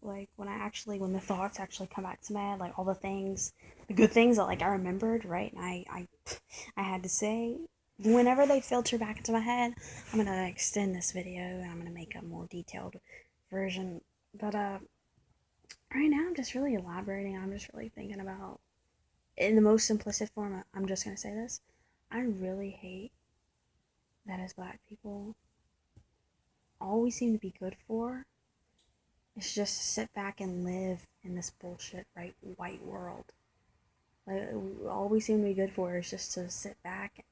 like when the thoughts actually come back to my head, like all the good things that like I remembered, right? And I had to say, whenever they filter back into my head, I'm gonna extend this video and I'm gonna make a more detailed version. But right now I'm just really elaborating. I'm just really thinking about, in the most simplistic form. I'm just gonna say this: I really hate that as Black people, all we seem to be good for is just to sit back and live in this bullshit right white world. Like all we seem to be good for is just to sit back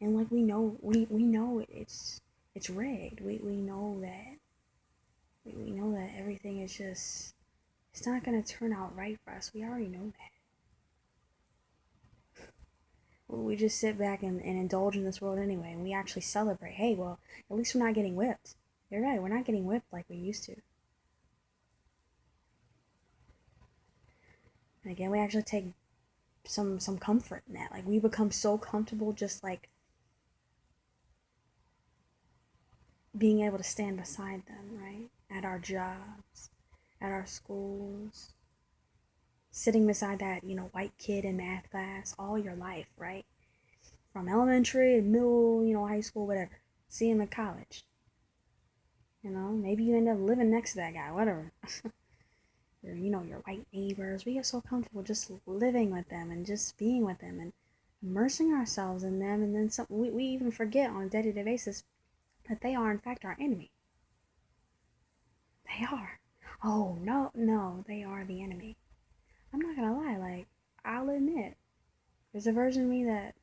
and like we know it's rigged. We know that we know that everything is just, it's not gonna turn out right for us. We already know that. We just sit back and indulge in this world anyway, and we actually celebrate. Hey, well, at least we're not getting whipped. You're right, we're not getting whipped like we used to. And again, we actually take some comfort in that. Like we become so comfortable just like being able to stand beside them, right? At our jobs, at our schools, sitting beside that, white kid in math class all your life, right? From elementary to middle, high school, whatever. See him in college. Maybe you end up living next to that guy, whatever. Or, your white neighbors. We get so comfortable just living with them and just being with them and immersing ourselves in them. And then we even forget on a day-to-day basis that they are, in fact, our enemy. They are. Oh, no, no, they are the enemy. I'm not gonna lie, like, I'll admit, there's a version of me that,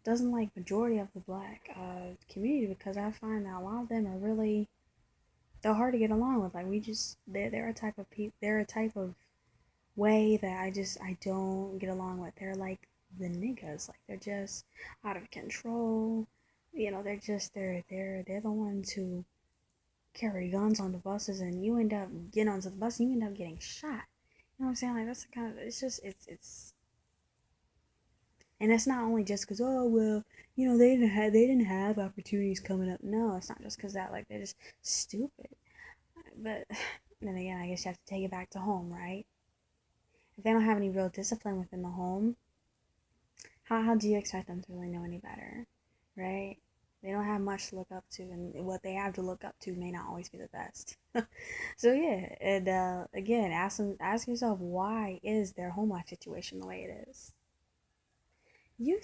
doesn't like majority of the Black community, because I find that a lot of them are really, they're hard to get along with. Like, they're a type of they're a type of way that I don't get along with. They're like the niggas, like they're just out of control. They're the ones who carry guns on the buses, and you end up getting onto the bus and you end up getting shot. You know what I'm saying? Like that's the kind of, it's just it's and it's not only just because, oh well, they didn't have opportunities coming up. No, it's not just because that, like they're just stupid. But then again, I guess you have to take it back to home, right? If they don't have any real discipline within the home, how do you expect them to really know any better, right? They don't have much to look up to, and what they have to look up to may not always be the best. So yeah, and again, ask yourself, why is their home life situation the way it is? You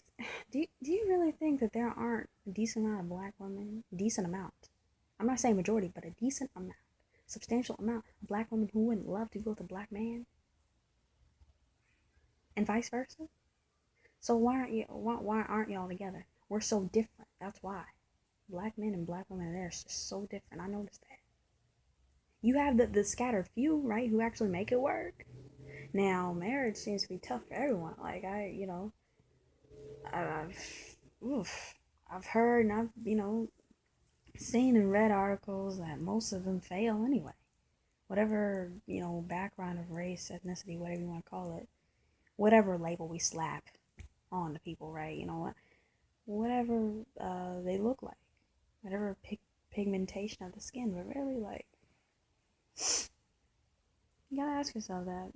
do you really think that there aren't a decent amount of Black women, decent amount? I'm not saying majority, but a decent amount, substantial amount of Black women who wouldn't love to go with a Black man, and vice versa? So why aren't y'all together? We're so different. That's why. Black men and Black women, they're just so different. I noticed that. You have the scattered few, right, who actually make it work. Now, marriage seems to be tough for everyone. Like I've, oof, I've heard and I've, seen and read articles that most of them fail anyway. Whatever, background of race, ethnicity, whatever you want to call it, whatever label we slap on to people, right? You know what? Whatever they look like, whatever pigmentation of the skin, but really, like, you gotta ask yourself that,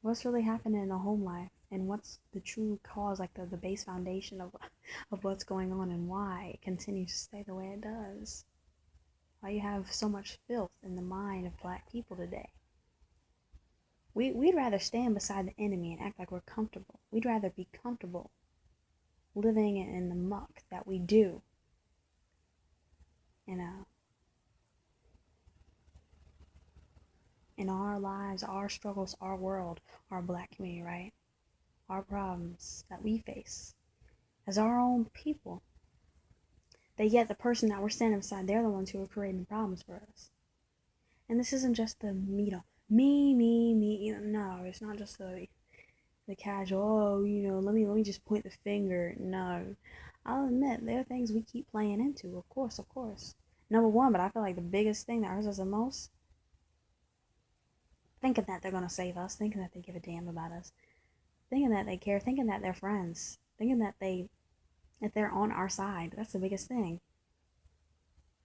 what's really happening in the home life, and what's the true cause, like the base foundation of what's going on, and why it continues to stay the way it does. Why you have so much filth in the mind of Black people today. We'd rather stand beside the enemy and act like we're comfortable. We'd rather be comfortable living in the muck that we do in in our lives, our struggles, our world, our Black community, right? Our problems that we face as our own people. That yet the person that we're standing beside, they're the ones who are creating problems for us. And this isn't just the me. No, it's not just the casual, oh, let me just point the finger. No. I'll admit, there are things we keep playing into, of course. Number one, but I feel like the biggest thing that hurts us the most, thinking that they're gonna save us, thinking that they give a damn about us, thinking that they care, thinking that they're friends, thinking that they're on our side. That's the biggest thing.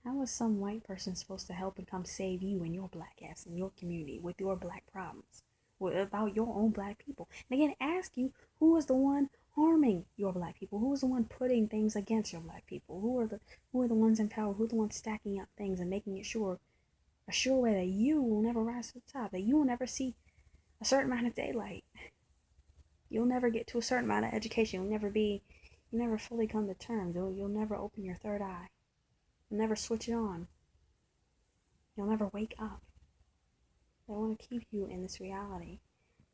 How is some white person supposed to help and come save you and your black ass in your community with your black problems? About your own black people? And again, ask you, who is the one harming your black people? Who is the one putting things against your black people? Who are the ones in power? Who are the ones stacking up things and making it a sure way that you will never rise to the top, that you will never see a certain amount of daylight. You'll never get to a certain amount of education. You'll never fully come to terms. You'll never open your third eye. You'll never switch it on. You'll never wake up. They want to keep you in this reality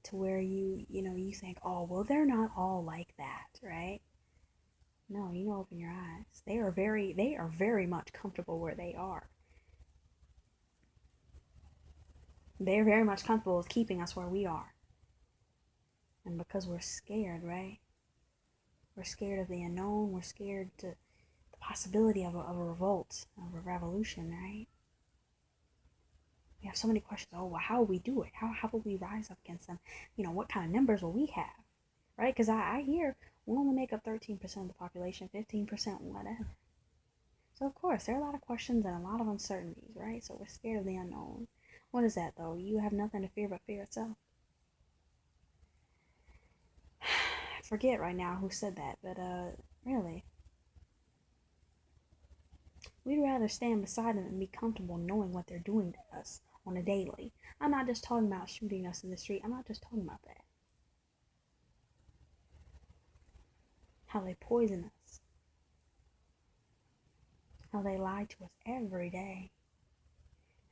to where you think, oh, well, they're not all like that, right? No, open your eyes. They are very much comfortable where they are. They're very much comfortable with keeping us where we are. And because we're scared, right? We're scared of the unknown. We're scared to the possibility of a revolt, of a revolution, right? We have so many questions. Oh, well, how will we do it? How will we rise up against them? What kind of numbers will we have, right? Because I hear we'll only make up 13% of the population, 15%, whatever. So, of course, there are a lot of questions and a lot of uncertainties, right? So we're scared of the unknown. What is that, though? You have nothing to fear but fear itself. I forget right now who said that, but really. We'd rather stand beside them and be comfortable knowing what they're doing to us on a daily. I'm not just talking about shooting us in the street. I'm not just talking about that. How they poison us. How they lie to us every day.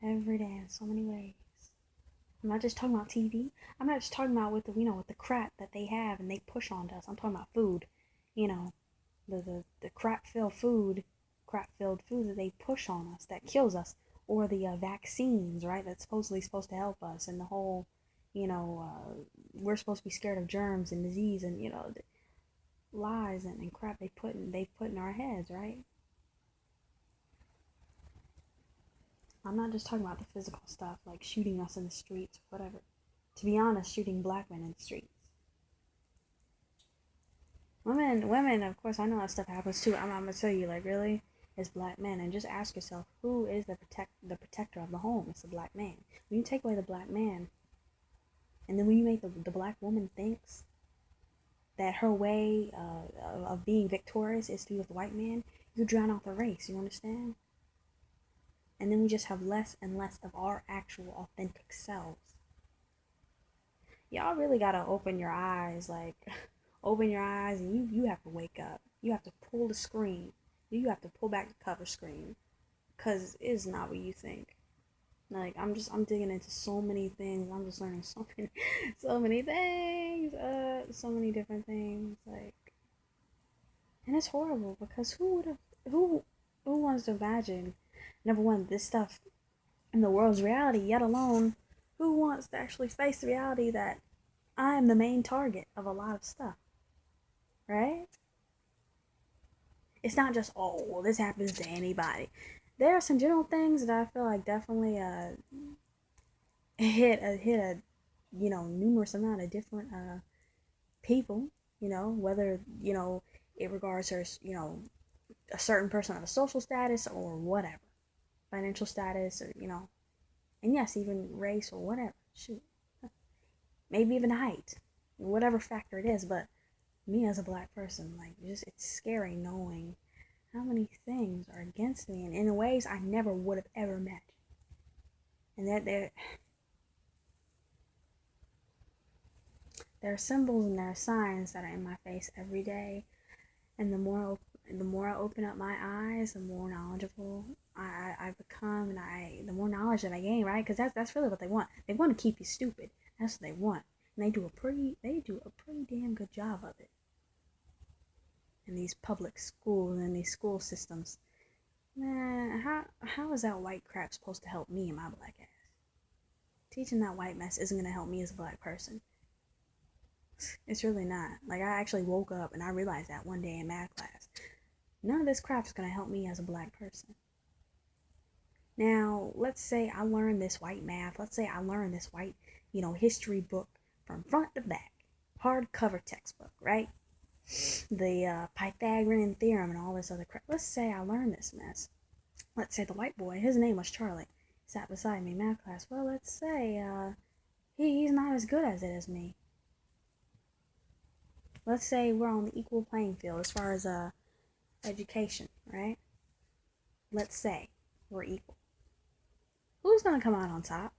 Every day in so many ways. I'm not just talking about TV. I'm not just talking about with the crap that they have and they push onto us. I'm talking about food. The crap-filled food that they push on us that kills us, or the vaccines, right? That's supposedly supposed to help us, and the whole, we're supposed to be scared of germs and disease, and lies and crap they put in our heads, right? I'm not just talking about the physical stuff like shooting us in the streets, whatever. To be honest, shooting black men in the streets. Women, of course, I know that stuff happens too. I'm gonna tell you, like, really, as black men, and just ask yourself, who is the protector of the home? It's the black man. When you take away the black man, and then when you make the black woman thinks that her way of being victorious is to be with the white man, you drown out the race. You understand? And then we just have less and less of our actual authentic selves. Y'all really gotta open your eyes, like. Open your eyes and you have to wake up. You have to pull the screen. You have to pull back the cover screen. Because it is not what you think. Like, I'm digging into so many things. I'm just learning so many things. So many different things. Like, and it's horrible because who wants to imagine, number one, this stuff in the world's reality, yet alone, who wants to actually face the reality that I am the main target of a lot of stuff. Right? It's not just, oh, well, this happens to anybody. There are some general things that I feel like definitely hit a numerous amount of different people, whether, it regards her, a certain person of a social status or whatever, financial status, or, and yes, even race or whatever, shoot, maybe even height, whatever factor it is, but me as a black person, like, just, it's scary knowing how many things are against me and in ways I never would have ever imagined. And that there are symbols and there are signs that are in my face every day, and the more I open up my eyes, the more knowledgeable I become, and the more knowledge that I gain, right? Because that's really what they want. They want to keep you stupid. That's what they want, and they do a pretty damn good job of it. In these public schools and these school systems, man, how is that white crap supposed to help me and my black ass? Teaching that white mess isn't gonna help me as a black person. It's really not. Like, I actually woke up and I realized that one day in math class. None of this crap is gonna help me as a black person. Now, let's say I learned this white math. Let's say I learned this white, history book from front to back, hardcover textbook, right? The Pythagorean theorem and all this other crap. Let's say I learned this mess. let's say the white boy, his name was Charlie, sat beside me in math class. Well, let's say he's not as good as it as me. Let's say we're on the equal playing field as far as education, right? Let's say we're equal. Who's gonna come out on top?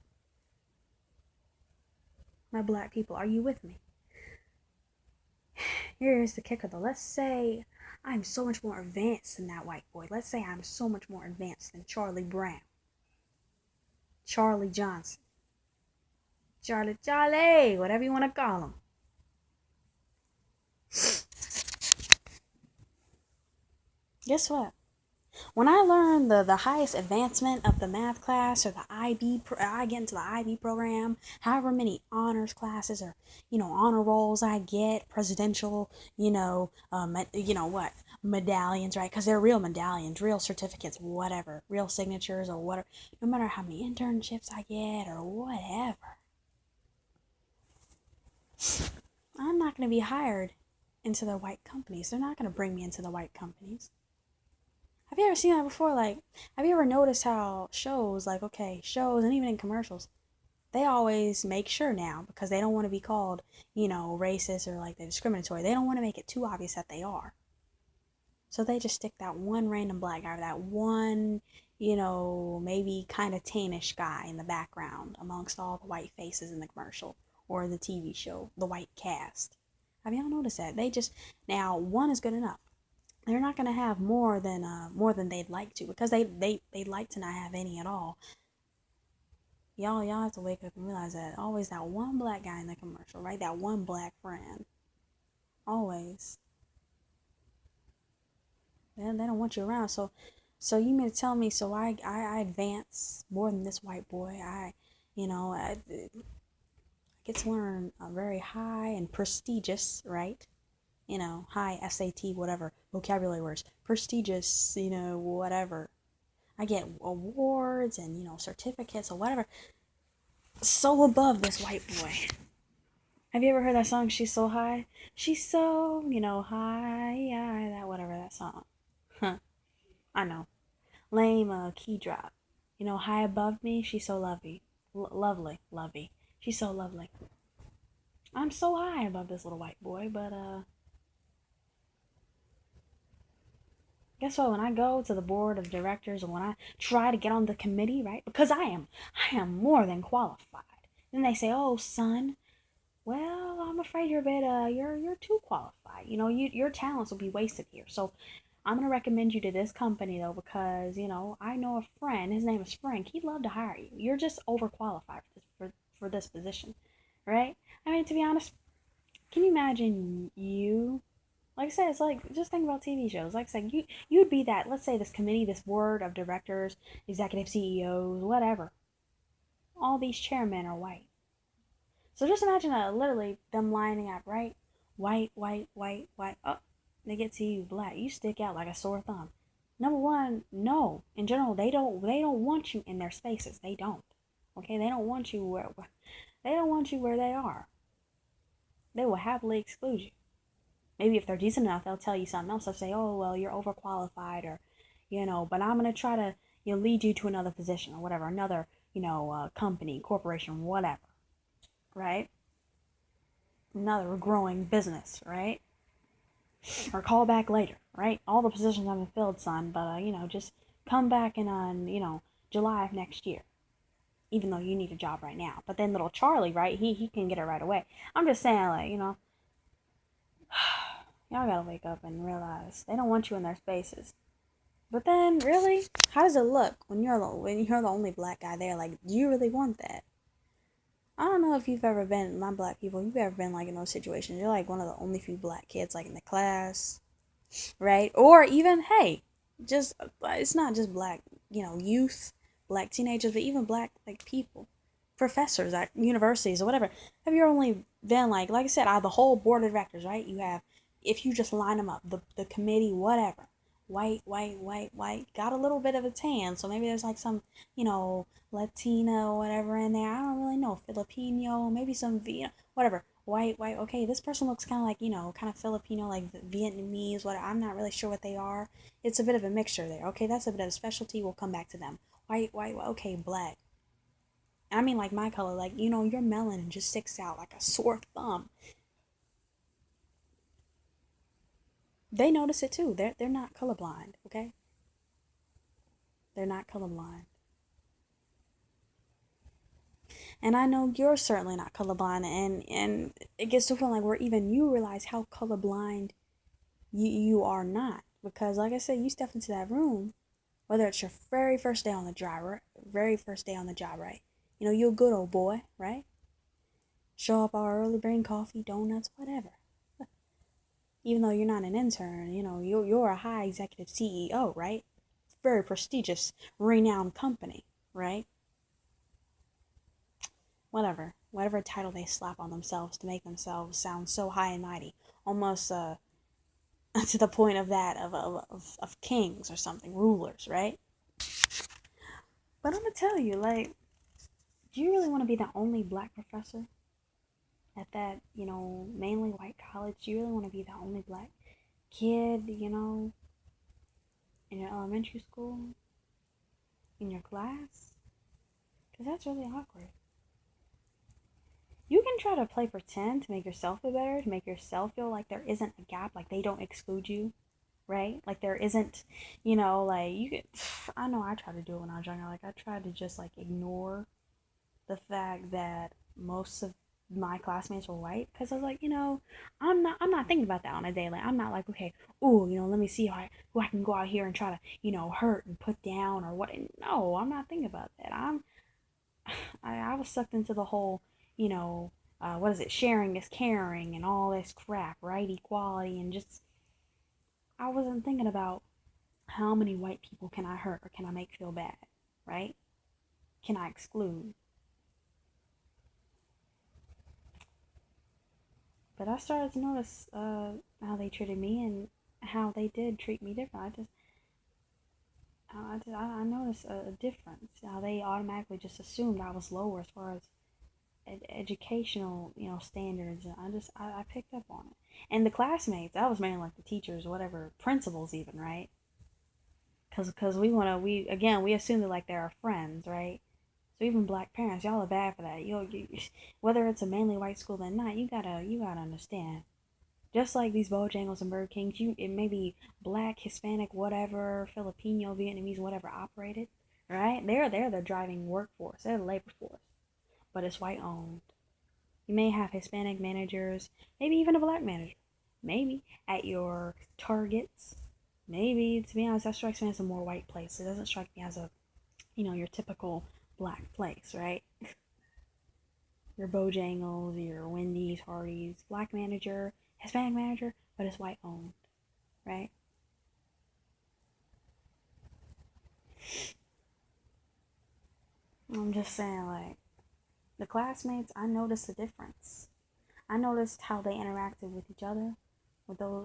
My black people, are you with me? Here's the kicker though. Let's say I'm so much more advanced than that white boy. Let's say I'm so much more advanced than Charlie Brown, Charlie Johnson, Charlie, whatever you want to call him. Guess what? When I learn the highest advancement of the math class or the I get into the IB program, however many honors classes or honor rolls I get, presidential, what medallions, right? Because they're real medallions, real certificates, whatever, real signatures or whatever. No matter how many internships I get or whatever, I'm not going to be hired into the white companies. They're not going to bring me into the white companies. Have you ever seen that before? Like, have you ever noticed how shows and even in commercials, they always make sure now, because they don't want to be called, racist or like they're discriminatory. They don't want to make it too obvious that they are. So they just stick that one random black guy or that one, maybe kind of tannish guy in the background amongst all the white faces in the commercial or the TV show, the white cast. Have y'all noticed that? Now one is good enough. They're not going to have more than they'd like to, because they'd like to not have any at all. Y'all have to wake up and realize that always that one black guy in the commercial, right? That one black friend. Always. They don't want you around. So you mean to tell me, so I advance more than this white boy. I get to learn a very high and prestigious, right? High SAT, whatever, vocabulary words, prestigious, whatever. I get awards and, certificates or whatever. So above this white boy. Have you ever heard that song, She's So High? She's so, high, that whatever, that song. Huh. I know. Lame key drop. High above me, she's so lovely. Lovely. She's so lovely. I'm so high above this little white boy, but, guess what? When I go to the board of directors, or when I try to get on the committee, right? Because I am more than qualified. Then they say, "Oh, son, well, I'm afraid you're a bit, you're too qualified. Your talents will be wasted here. So I'm gonna recommend you to this company though, because I know a friend. His name is Frank. He'd love to hire you. You're just overqualified for this position, right? I mean, to be honest, can you imagine you? Like I said, it's like, just think about TV shows. Like I said, you'd be that, let's say, this committee, this board of directors, executive CEOs, whatever. All these chairmen are white. So just imagine literally them lining up, right? White. Oh, they get to you, black. You stick out like a sore thumb. Number one, no. In general, they don't want you in their spaces. They don't. Okay, they don't want you where they are. They will happily exclude you. Maybe if they're decent enough, they'll tell you something else. They'll say, "Oh, well, you're overqualified," or, but I'm gonna try to, lead you to another position or whatever, another, company, corporation, whatever, right? Another growing business, right? Or call back later, right? All the positions haven't been filled, son, but just come back in on, July of next year, even though you need a job right now. But then little Charlie, right? He can get it right away. I'm just saying, like, y'all gotta wake up and realize they don't want you in their spaces. But then, really, how does it look when you're the only black guy there? Like, do you really want that? I don't know if you've ever been, my black people, you've ever been like in those situations. You're like one of the only few black kids like in the class, right? Or even, hey, just it's not just black, youth, black teenagers, but even black like people, professors at universities or whatever. Have you only been like I said, out of the whole board of directors, right? You have, if you just line them up, the committee, whatever, white, got a little bit of a tan, so maybe there's like some, Latino or whatever in there. I don't really know, Filipino, maybe some, whatever. white. Okay, this person looks kind of like, kind of Filipino, like Vietnamese, what, I'm not really sure what they are. It's a bit of a mixture there. Okay, that's a bit of a specialty. We'll come back to them. White, okay, black. I mean, like my color, like, your melanin just sticks out like a sore thumb. They notice it too. They're not colorblind, okay? They're not colorblind. And I know you're certainly not colorblind, and it gets to a point like where even you realize how colorblind you are not. Because like I said, you step into that room, whether it's your very first day on the job, right? Very first day on the job, right? You're a good old boy, right? Show up our early, bring coffee, donuts, whatever. Even though you're not an intern, you're a high executive CEO, right? Very prestigious, renowned company, right? Whatever title they slap on themselves to make themselves sound so high and mighty, almost to the point of that of kings or something, rulers, right? But I'm gonna tell you, like, do you really want to be the only black professor at that, mainly white college? Do you really want to be the only black kid, in your elementary school, in your class? Because that's really awkward. You can try to play pretend to make yourself feel better, to make yourself feel like there isn't a gap, like they don't exclude you, right? Like there isn't, like you could, I know I tried to do it when I was younger. Like I tried to just like ignore the fact that most of my classmates were white because I was like, I'm not thinking about that on a daily. I'm not like, okay, ooh, let me see who I can go out here and try to, hurt and put down or what. No, I'm not thinking about that. I was sucked into the whole, what is it? Sharing is caring and all this crap, right? Equality and just, I wasn't thinking about how many white people can I hurt or can I make feel bad, right? Can I exclude? But I started to notice how they treated me and how they did treat me different. I noticed a difference. How they automatically just assumed I was lower as far as educational, standards. And I picked up on it. And the classmates, I was mainly like the teachers, whatever, principals even, right? Because we assume that like they're our friends, right? So even black parents, y'all are bad for that. Whether it's a mainly white school or not, you gotta understand. Just like these Bojangles and Burger Kings, it may be black, Hispanic, whatever, Filipino, Vietnamese, whatever operated, right? They're the driving workforce. They're the labor force, but it's white owned. You may have Hispanic managers, maybe even a black manager, maybe at your Targets. Maybe, to be honest, that strikes me as a more white place. It doesn't strike me as your typical black place, right? Your Bojangles, your Wendy's, Hardee's, black manager, Hispanic manager, but it's white owned, right? I'm just saying, like, the classmates, I noticed the difference. I noticed how they interacted with each other.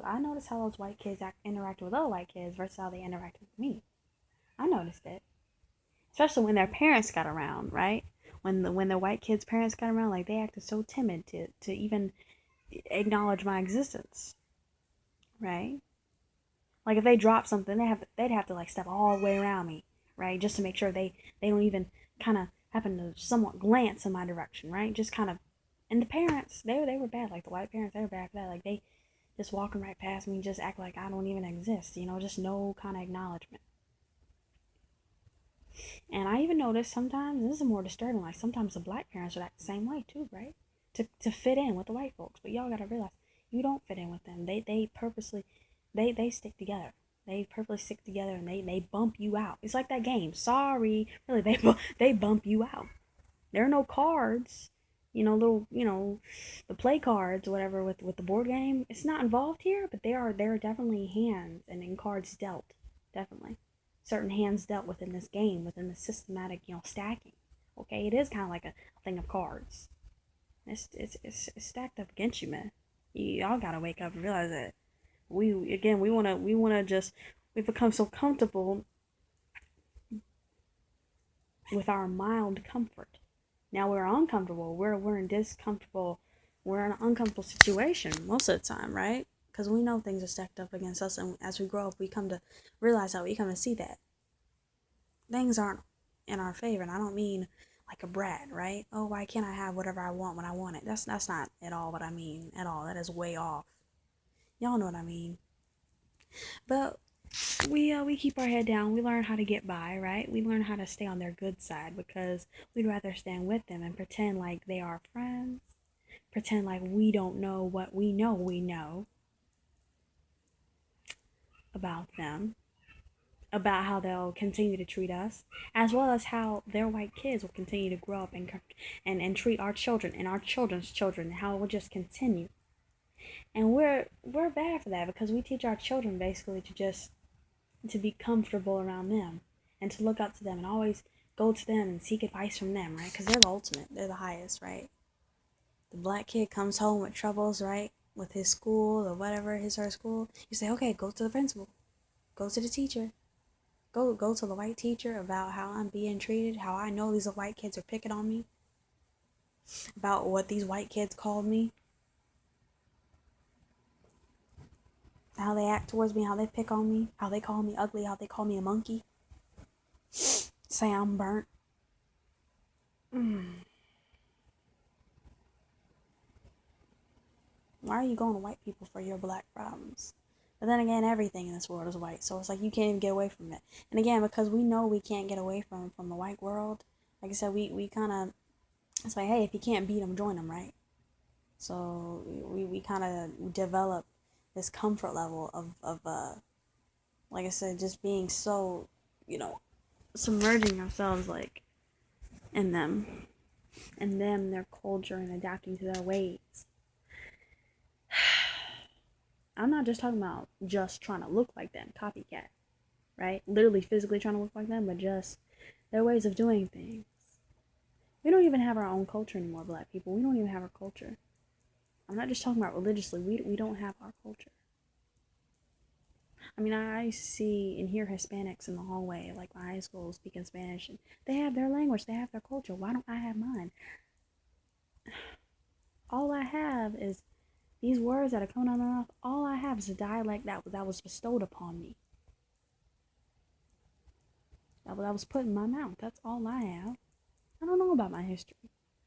I noticed how those white kids interacted with other white kids versus how they interacted with me. I noticed it, especially when their parents got around, right? When the white kids' parents got around, like they acted so timid to even acknowledge my existence, right? Like if they dropped something, they'd have to like step all the way around me, right? Just to make sure they don't even kind of happen to somewhat glance in my direction, right? Just kind of. And the parents, they were bad. Like the white parents, they were bad for that. Like they just walking right past me, just act like I don't even exist. Just no kind of acknowledgement. And I even noticed sometimes, this is more disturbing, like sometimes the black parents would act the same way too, right? To fit in with the white folks. But y'all gotta realize, you don't fit in with them. They purposely, they stick together. They purposely stick together and they bump you out. It's like that game. Sorry. Really, they bump you out. There are no cards. Little, the play cards, whatever, with the board game. It's not involved here, but there are definitely hands and in cards dealt. Definitely certain hands dealt within this game, within the systematic, stacking. Okay, it is kind of like a thing of cards. It's stacked up against you, man. Y'all gotta wake up and realize that we've become so comfortable with our mild comfort. Now we're uncomfortable. We're in discomfortable we're in an uncomfortable situation most of the time, right? Because we know things are stacked up against us, and as we grow up, we come to realize how we come to see that things aren't in our favor. And I don't mean like a brat, right? Oh, why can't I have whatever I want when I want it? That's not at all what I mean at all. That is way off. Y'all know what I mean. But we keep our head down. We learn how to get by, right? We learn how to stay on their good side because we'd rather stand with them and pretend like they are friends. Pretend like we don't know what we know about them, about how they'll continue to treat us, as well as how their white kids will continue to grow up and treat our children and our children's children, how it will just continue. And we're bad for that because we teach our children basically to be comfortable around them and to look up to them and always go to them and seek advice from them, right? Because they're the ultimate, they're the highest, right? The black kid comes home with troubles, right? With his school or whatever, his or her school. You say, okay, go to the principal, go to the teacher, go to the white teacher about how I'm being treated, how I know these white kids are picking on me, about what these white kids called me, how they act towards me, how they pick on me, how they call me ugly, how they call me a monkey, say I'm burnt. Why are you going to white people for your black problems? But then again, everything in this world is white, so it's like you can't even get away from it. And again, because we know we can't get away from the white world, like I said, we kind of, it's like, hey, if you can't beat them, join them, right? So we kind of develop this comfort level of like I said, just being so, submerging ourselves like in them, their culture, and adapting to their ways. I'm not just talking about just trying to look like them, copycat, right? Literally physically trying to look like them, but just their ways of doing things. We don't even have our own culture anymore, black people. We don't even have our culture. I'm not just talking about religiously. We don't have our culture. I mean, I see and hear Hispanics in the hallway, like my high school, speaking Spanish, and they have their language, they have their culture. Why don't I have mine? All I have is these words that are coming out of my mouth. All I have is a dialect that was bestowed upon me. That was put in my mouth. That's all I have. I don't know about my history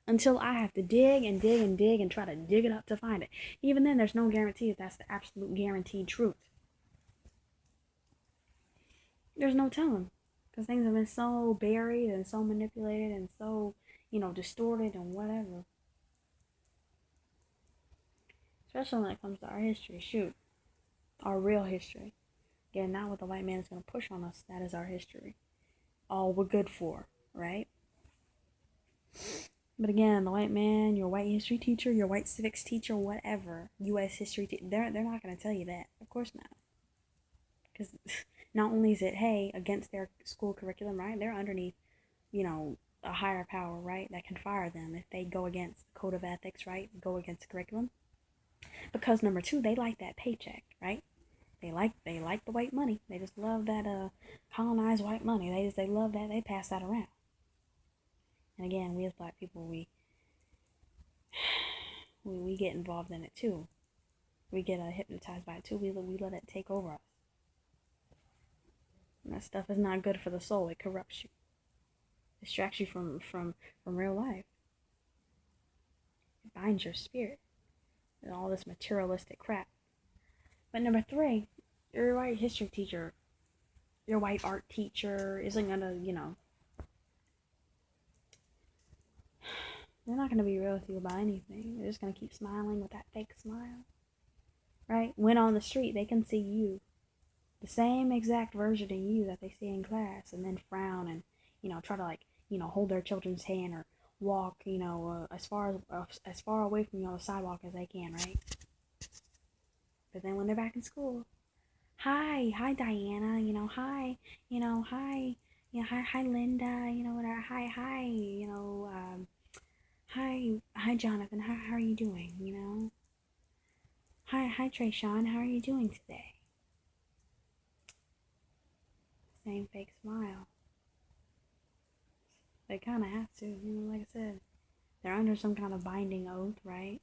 until I have to dig and dig and dig and try to dig it up to find it. Even then, there's no guarantee that that's the absolute guaranteed truth. There's no telling, because things have been so buried and so manipulated and so, distorted and whatever. Especially when it comes to our history. Shoot, our real history. Again, not what the white man is going to push on us. That is our history. All we're good for, right? But again, the white man, your white history teacher, your white civics teacher, whatever, U.S. history teacher, they're not going to tell you that. Of course not. Because not only is it, hey, against their school curriculum, right? They're underneath, a higher power, right? That can fire them if they go against the code of ethics, right? Go against the curriculum. Because number two, they like that paycheck, right? They like the white money. They just love that colonized white money. They love that. They pass that around. And again, we as black people, we get involved in it too. We get hypnotized by it too. We let it take over us. And that stuff is not good for the soul. It corrupts you. It distracts you from real life. It binds your spirit and all this materialistic crap. But number three, your white history teacher, your white art teacher isn't gonna, they're not gonna be real with you about anything. They're just gonna keep smiling with that fake smile. Right? When on the street, they can see you. The same exact version of you that they see in class, and then frown and, try to hold their children's hand or walk, as far away from you on the sidewalk as they can, right? But then when they're back in school, hi Diana, hi, hi Linda, whatever, hi, hi Jonathan, how are you doing, hi Trayshawn, how are you doing today? Same fake smile. They kind of have to, like I said, they're under some kind of binding oath, right?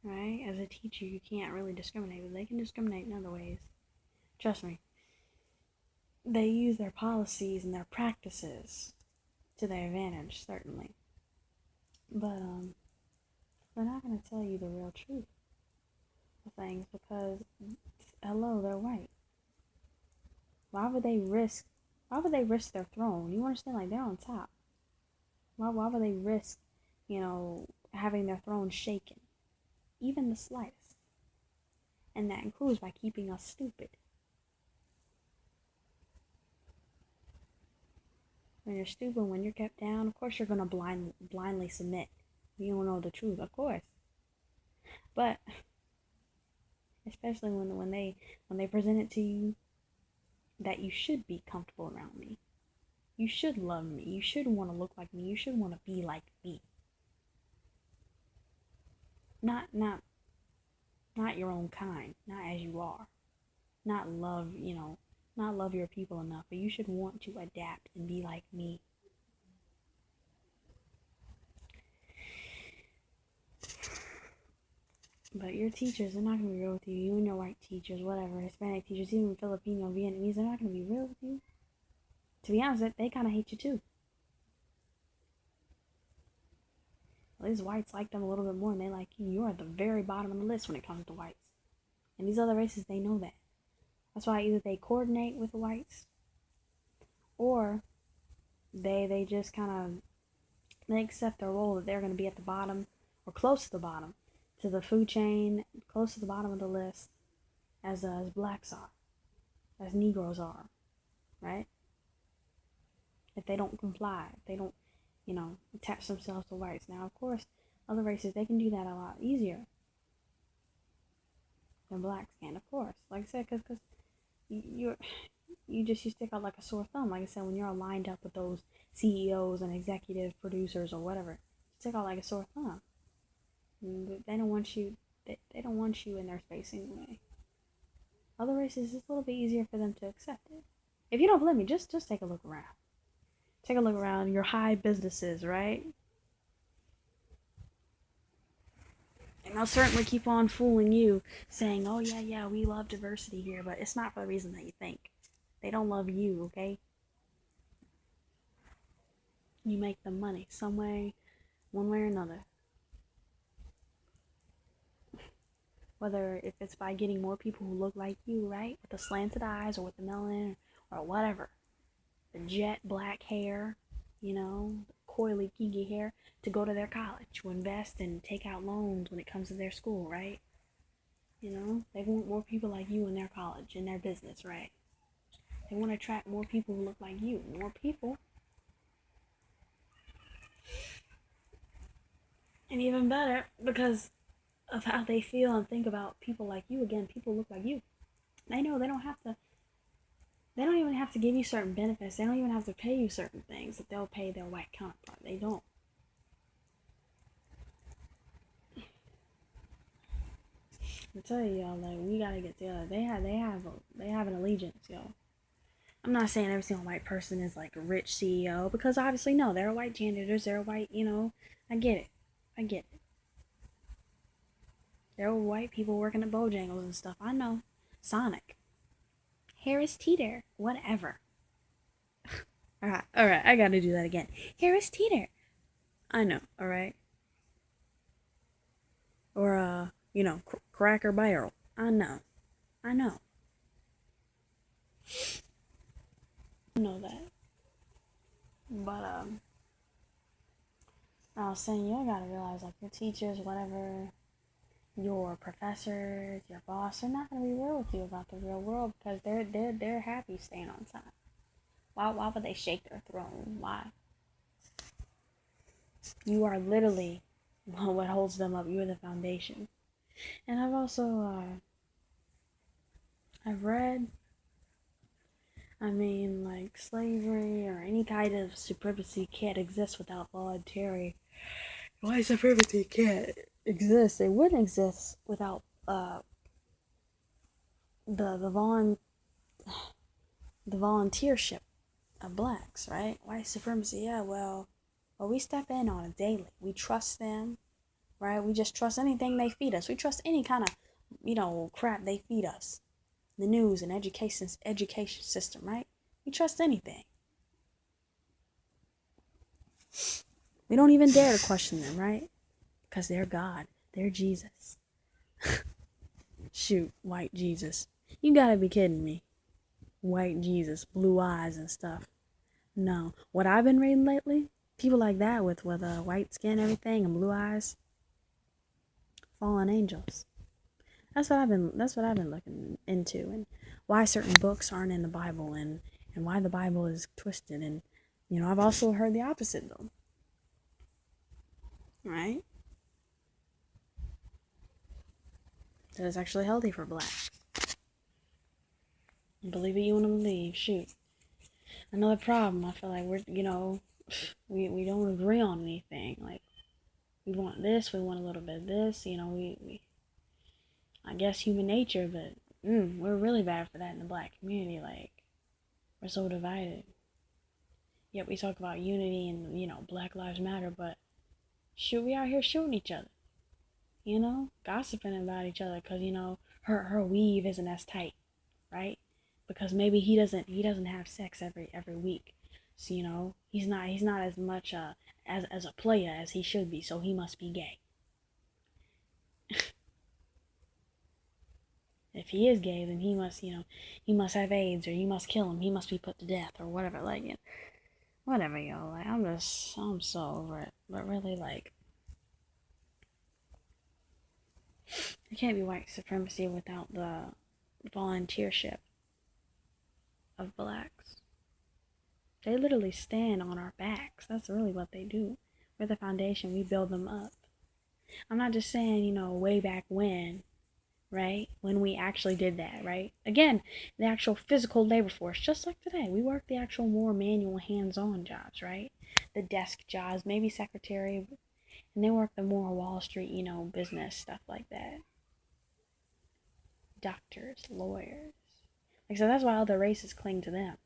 right? As a teacher, you can't really discriminate, but they can discriminate in other ways. Trust me. They use their policies and their practices to their advantage, certainly. But they're not going to tell you the real truth of things because, hello, they're white. Why would they risk? Why would they risk their throne? You understand? Like, they're on top. Why would they risk, having their throne shaken, even the slightest? And that includes by keeping us stupid. When you're stupid, when you're kept down, of course you're gonna blindly submit. You don't know the truth, of course. But especially when they present it to you that you should be comfortable around me, you should love me, you should want to look like me, you should want to be like me. Not your own kind, not as you are. Not love, not love your people enough, but you should want to adapt and be like me. But your teachers, they're not going to be real with you. You and your white teachers, whatever, Hispanic teachers, even Filipino, Vietnamese, they're not going to be real with you. To be honest, they kind of hate you too. Well, these whites like them a little bit more than they like you. You're at the very bottom of the list when it comes to whites. And these other races, they know that. That's why either they coordinate with the whites or they just kind of they accept their role that they're going to be at the bottom or close to the bottom to the food chain, close to the bottom of the list as blacks are, as Negroes are, right? If they don't comply, if they don't, attach themselves to whites. Now, of course, other races, they can do that a lot easier than blacks can, of course. Like I said, because you stick out like a sore thumb. Like I said, when you're lined up with those CEOs and executive producers or whatever, you stick out like a sore thumb. They don't want you. They don't want you in their space anyway. Other races, it's a little bit easier for them to accept it. If you don't believe me, just take a look around. Take a look around your high businesses, right? And they'll certainly keep on fooling you, saying, "Oh yeah, we love diversity here," but it's not for the reason that you think. They don't love you, okay? You make them money some way, one way or another. Whether if it's by getting more people who look like you, right? With the slanted eyes or with the melanin or whatever. The jet black hair, coily, geeky hair, to go to their college, to invest and take out loans when it comes to their school, right? They want more people like you in their college, in their business, right? They want to attract more people who look like you. More people. And even better, because of how they feel and think about people like you. Again, people look like you. They know they don't even have to give you certain benefits. They don't even have to pay you certain things that they'll pay their white counterpart. They don't. I tell you, y'all, like, we gotta get together. They have an allegiance, yo. I'm not saying every single white person is like a rich CEO, because obviously no, they're white janitors, they're white, I get it. There were white people working at Bojangles and stuff. I know. Sonic. Harris Teeter. Whatever. Alright, I gotta do that again. Harris Teeter. I know, alright? Or, Cracker Barrel. I know. I know that. But, I was saying, you gotta realize, like, your teachers, whatever, your professors, your boss, they're not gonna be real with you about the real world because they're happy staying on top. Why would they shake their throne? Why? You are literally what holds them up. You are the foundation. And I've also I've read, like, slavery or any kind of supremacy can't exist without voluntary. Why supremacy can't exist? It wouldn't exist without the volunteership of blacks, right? White supremacy, yeah, well, we step in on it daily. We trust them. right? We just trust anything they feed us. We trust any kind of, crap they feed us. The news and education system, right? We trust anything. We don't even dare to question them, right? Because they're God. They're Jesus. Shoot, white Jesus. You gotta be kidding me. White Jesus, blue eyes and stuff. No. What I've been reading lately, people like that with white skin and everything and blue eyes, fallen angels. That's what I've been looking into, and why certain books aren't in the Bible, and why the Bible is twisted. And I've also heard the opposite though. Right? That it's actually healthy for blacks. Believe it you want to believe. Shoot. Another problem, I feel like we don't agree on anything. Like, we want this, we want a little bit of this, we I guess human nature, but we're really bad for that in the black community. Like, we're so divided. Yet we talk about unity and, Black Lives Matter, but shoot, we out here shooting each other. Gossiping about each other because, her weave isn't as tight, right? Because maybe he doesn't have sex every week. So, he's not as much as a player as he should be, so he must be gay. If he is gay, then he must have AIDS, or he must kill him, he must be put to death, or whatever. Like, whatever, yo. Like, I'm so over it. But really, like, it can't be white supremacy without the volunteership of blacks. They literally stand on our backs. That's really what they do. We're the foundation. We build them up. I'm not just saying, way back when, right? When we actually did that, right? Again, the actual physical labor force, just like today. We work the actual more manual, hands-on jobs, right? The desk jobs, maybe secretary, and they work the more Wall Street, business stuff like that. Doctors, lawyers. Like, so that's why other races cling to them.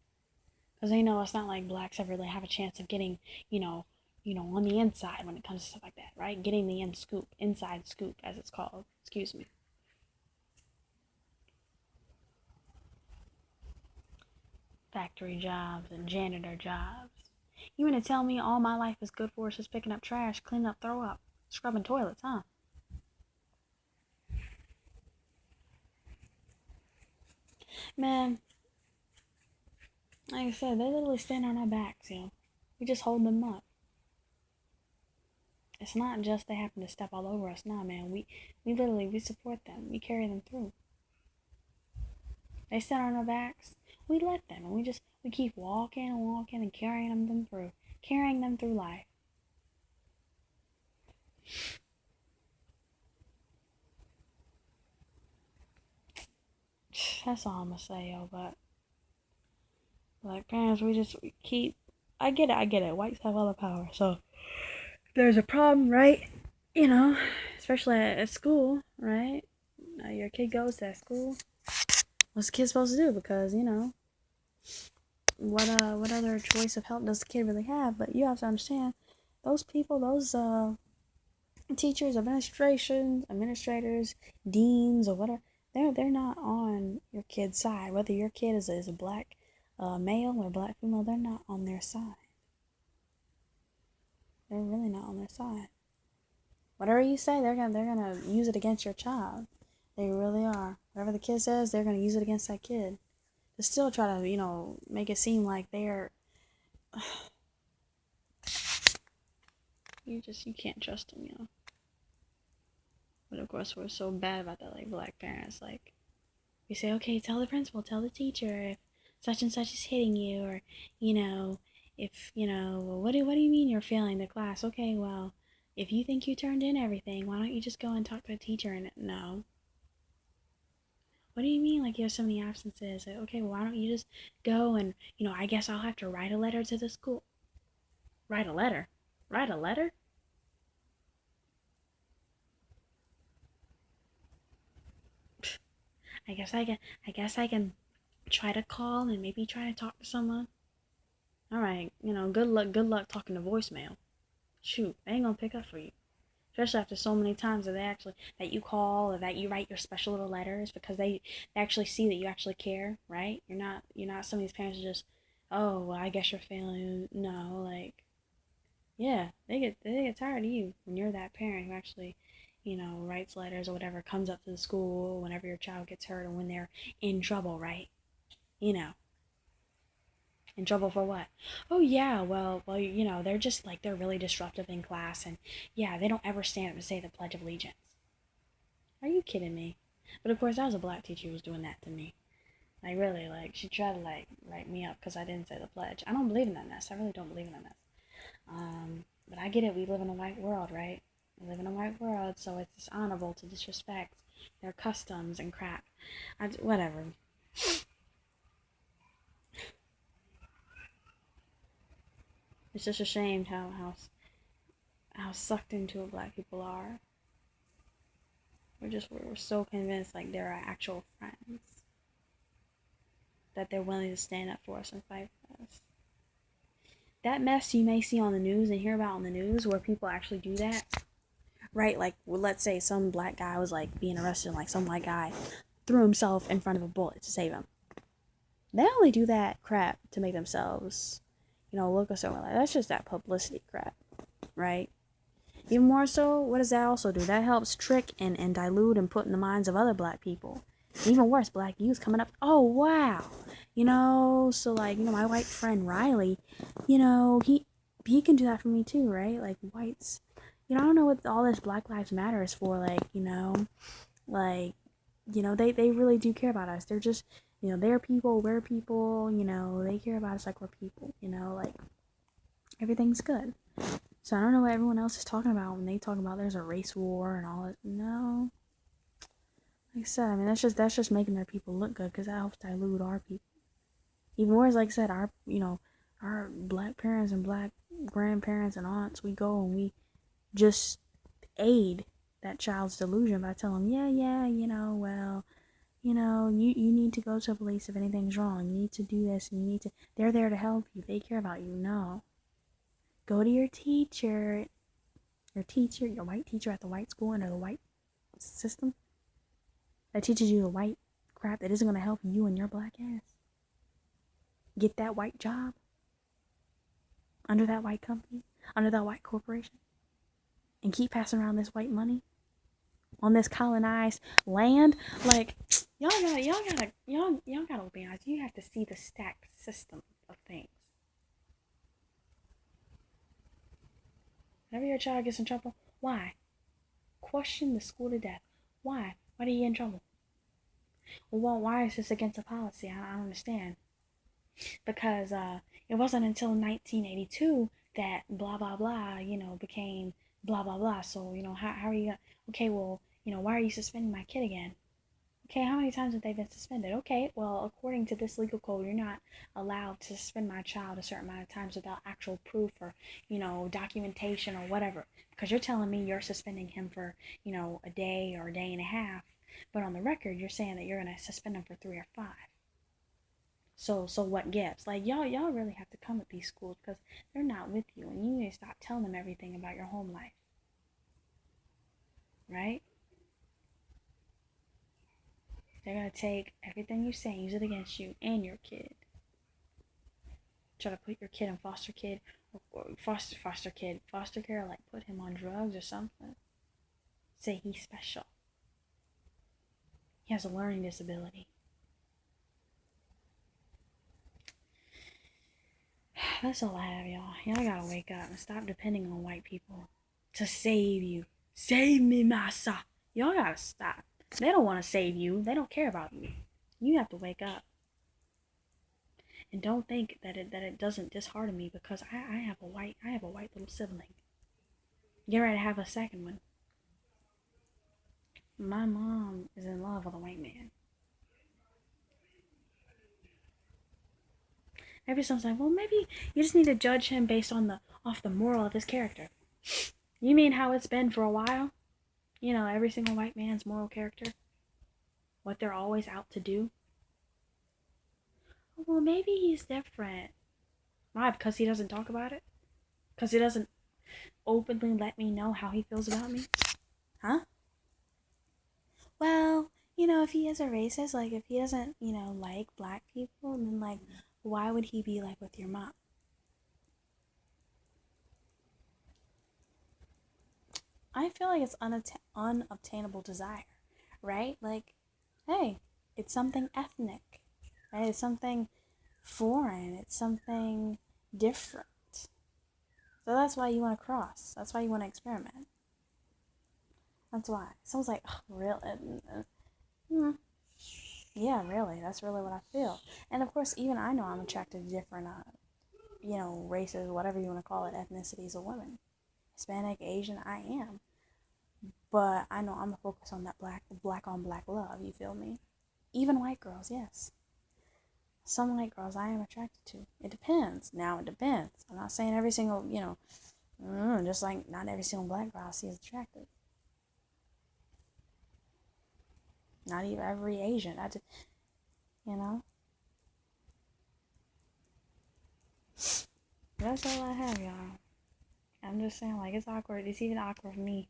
Because they know it's not like blacks ever really have a chance of getting, on the inside when it comes to stuff like that, right? Getting the inside scoop, as it's called. Excuse me. Factory jobs and janitor jobs. You mean to tell me all my life is good for is just picking up trash, cleaning up throw up, scrubbing toilets, huh? Man, like I said, they literally stand on our backs, We just hold them up. It's not just they happen to step all over us. Nah, man, we support them. We carry them through. They stand on our backs. We let them, and we keep walking and walking and carrying them through life. That's all I'm gonna say, yo. But like parents, we keep. I get it. Whites have all the power, so if there's a problem, right? Especially at school, right? Your kid goes to that school. What's the kid supposed to do? Because what other choice of help does the kid really have? But you have to understand, those people, those teachers, administrators, deans, or whatever, they're not on your kid's side. Whether your kid is a black male or black female, they're not on their side. They're really not on their side. Whatever you say, they're gonna use it against your child. They really are. Whatever the kid says, they're gonna use it against that kid. To still try to, make it seem like they're you can't trust them, But of course, we're so bad about that, like black parents. Like, we say, okay, tell the principal, tell the teacher if such and such is hitting you, or if what do you mean you're failing the class? Okay, well, if you think you turned in everything, why don't you just go and talk to the teacher? And no. What do you mean, like, you have so many absences? Like, okay, well, why don't you just go and, I guess I'll have to write a letter to the school. Write a letter? Write a letter? I guess I can try to call and maybe try to talk to someone. All right, good luck talking to voicemail. Shoot, they ain't gonna pick up for you. Especially after so many times that you call or that you write your special little letters because they actually see that you actually care, right? You're not some of these parents are just, oh, well, I guess you're failing. No, like, yeah, they get tired of you when you're that parent who actually, writes letters or whatever, comes up to the school whenever your child gets hurt or when they're in trouble, right? You know, in trouble for what? Oh yeah, well, they're just like they're really disruptive in class, and yeah, they don't ever stand up and say the Pledge of Allegiance. Are you kidding me? But of course, that was a black teacher who was doing that to me. Like really, like she tried to like write me up because I didn't say the pledge. I don't believe in that mess. I really don't believe in that mess. But I get it. We live in a white world, right? We live in a white world, so it's dishonorable to disrespect their customs and crap. Whatever. It's just a shame how sucked into it black people are. We're so convinced like they're our actual friends that they're willing to stand up for us and fight for us. That mess you may see on the news and hear about on the news where people actually do that, right? Like, well, let's say some black guy was like being arrested and like some white guy threw himself in front of a bullet to save him. They only do that crap to make themselves, look a certain way. That's just that publicity crap, right? Even more so, what does that also do? That helps trick and dilute and put in the minds of other black people. Even worse, black youth coming up, oh wow. So like, my white friend Riley, he can do that for me too, right? Like whites. I don't know what all this Black Lives Matter is for, like, like, they really do care about us. They're just, they're people, we're people, they care about us like we're people, like everything's good. So I don't know what everyone else is talking about when they talk about there's a race war and all that. No, like I said, I mean that's just making their people look good because that helps dilute our people. Even worse, like I said, our black parents and black grandparents and aunts, we go and we just aid that child's delusion by telling them, yeah, well, you need to go to the police if anything's wrong. You need to do this. And you need to. They're there to help you. They care about you. No, go to your teacher. Your white teacher at the white school under the white system that teaches you the white crap that isn't going to help you and your black ass get that white job under that white company, under that white corporation, and keep passing around this white money on this colonized land. Like, y'all gotta be honest. You have to see the stacked system of things. Whenever your child gets in trouble, why? Question the school to death. Why? Why did he get in trouble? Well, why is this against the policy? I don't understand. Because it wasn't until 1982 that blah blah blah, became blah blah blah. So how are you gonna? Okay, well, why are you suspending my kid again? Okay, how many times have they been suspended? Okay, well, according to this legal code, you're not allowed to suspend my child a certain amount of times without actual proof or, documentation or whatever. Because you're telling me you're suspending him for, a day or a day and a half, but on the record, you're saying that you're gonna suspend him for 3 or 5. So what gives? Like y'all really have to come at these schools because they're not with you, and you need to stop telling them everything about your home life, right? They're gonna take everything you say and use it against you and your kid. Try to put your kid in foster care, like put him on drugs or something. Say he's special. He has a learning disability. That's all I have, y'all. Y'all gotta wake up and stop depending on white people to save you. Save me, massa. Y'all gotta stop. They don't want to save you. They don't care about you. You have to wake up. And don't think that it doesn't dishearten me because I have a white little sibling. Get ready to have a second one. My mom is in love with a white man. Maybe someone's like, well, maybe you just need to judge him based on off the moral of his character. You mean how it's been for a while? Every single white man's moral character? What they're always out to do? Well, maybe he's different. Why? Because he doesn't talk about it? Because he doesn't openly let me know how he feels about me? Huh? Well, if he is a racist, like if he doesn't, like black people, then like why would he be like with your mom? I feel like it's unobtainable desire, right? Like, hey, it's something ethnic, right? It's something foreign. It's something different. So that's why you want to cross. That's why you want to experiment. That's why. Someone's like, oh, really? Hmm. Yeah, really. That's really what I feel. And of course, even I know I'm attracted to different, races, whatever you want to call it, ethnicities of women. Hispanic, Asian, I am. But I know I'm gonna focus on that black on black love. You feel me? Even white girls, yes. Some white girls I am attracted to. It depends. Now it depends. I'm not saying every single, just like not every single black girl I see is attractive. Not even every Asian. I just, you know. That's all I have, y'all. I'm just saying, like, it's awkward. It's even awkward for me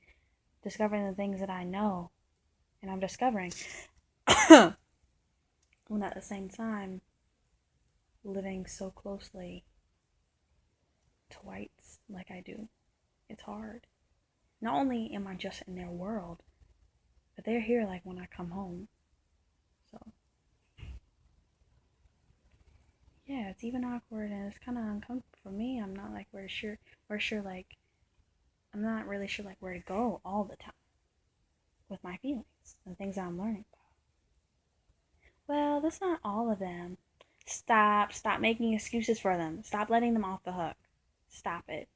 discovering the things that I know and I'm discovering. When at the same time, living so closely to whites like I do, it's hard. Not only am I just in their world, but they're here like when I come home. So, yeah, it's even awkward and it's kind of uncomfortable for me. I'm not like like, I'm not really sure like where to go all the time with my feelings and things I'm learning about. Well, that's not all of them. Stop making excuses for them. Stop letting them off the hook. Stop it.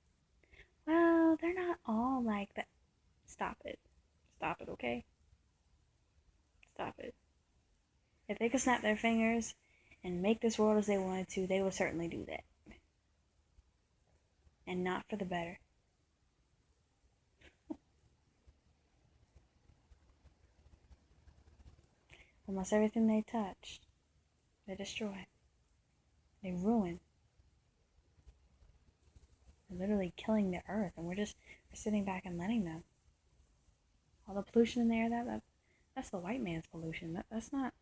Well, they're not all like that. Stop it. Stop it, okay? Stop it. If they could snap their fingers and make this world as they wanted to, they would certainly do that. And not for the better. Almost everything they touch, they destroy. They ruin. They're literally killing the earth, and we're sitting back and letting them. All the pollution in the air, that's the white man's pollution. That's not.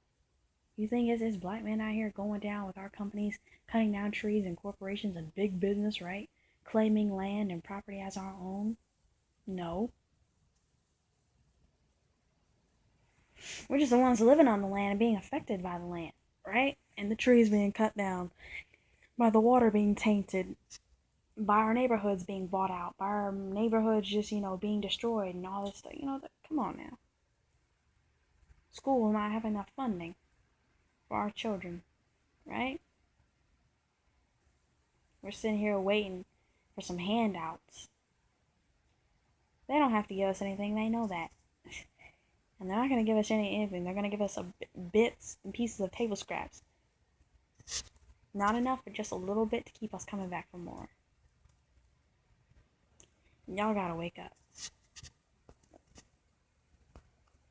You think it's black men out here going down with our companies, cutting down trees and corporations and big business, right? Claiming land and property as our own? No. We're just the ones living on the land and being affected by the land, right? And the trees being cut down, by the water being tainted, by our neighborhoods being bought out, by our neighborhoods just, being destroyed and all this stuff. Come on now. School will not have enough funding for our children, right? We're sitting here waiting for some handouts. They don't have to give us anything, they know that. And they're not going to give us anything. They're going to give us bits and pieces of table scraps. Not enough, but just a little bit to keep us coming back for more. Y'all gotta wake up.